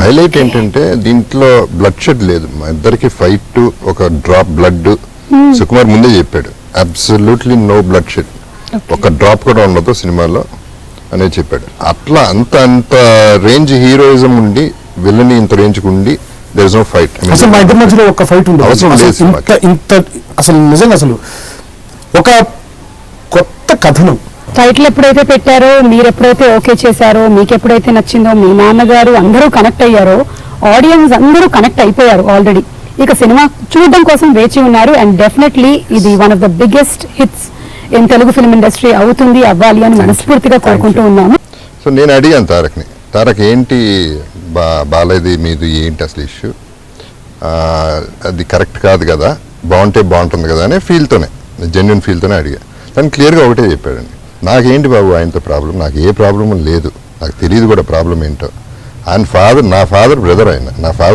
Highlight ఏంటంటే దీంట్లో blood shed లేదు, మా ఇద్దరికి ఫైట్, ఒక డ్రాప్ బ్లడ్. సుకుమార్ ముందే చెప్పాడు, అబ్సల్యూట్లీ నో బ్లడ్ షెడ్, ఒక డ్రాప్ కూడా ఉండదు సినిమాలో అనేది చెప్పాడు. అట్లా అంత రేంజ్ హీరోయిజం ఉండి విలని ఇంత రేంజ్ ఉండి దేర్ ఇస్ నో ఫైట్. అసలు మా ఇద్దరి మధ్యలో ఒక ఫైట్ ఉంది అవసరం లేదు. ఇంత అసలు నిజంగా అసలు ఒక కొత్త కథనం. టైటిల్ ఎప్పుడైతే పెట్టారో, మీరు ఎప్పుడైతే ఓకే చేశారో, మీకు ఎప్పుడైతే నచ్చిందో, మీ నాన్నగారు అందరూ కనెక్ట్ అయ్యారో, ఆడియన్స్ అందరూ కనెక్ట్ అయిపోయారు ఆల్రెడీ. ఇక సినిమా చూడడం కోసం వేచి ఉన్నారు. అండ్ డెఫినెట్లీ ఇది one of the biggest hits in Telugu film industry అవుతుంది, అవ్వాలి అని మనస్ఫూర్తిగా కోరుకుంటూ ఉన్నాము. సో నేను అడిగాను తారక్ని, తారక్ ఏంటి బాలేది మీది ఏంటి అసలు ఇష్యూ, అది కరెక్ట్ కాదు కదా, బాగుంటే బాగుంటుంది కదా అనే ఫీల్తోనే, జెన్యున్ ఫీల్తోనే అడిగా. తను క్లియర్గా ఒకటే చెప్పాడండి, నాకేంటి బాబు ఆయనతో ప్రాబ్లం, నాకు ఏ ప్రాబ్లం లేదు, నాకు తెలియదు కూడా ప్రాబ్లం ఏంటో. ఆయన ఫాదర్, నా ఫాదర్ బ్రదర్, ఆయన నా ఫాదర్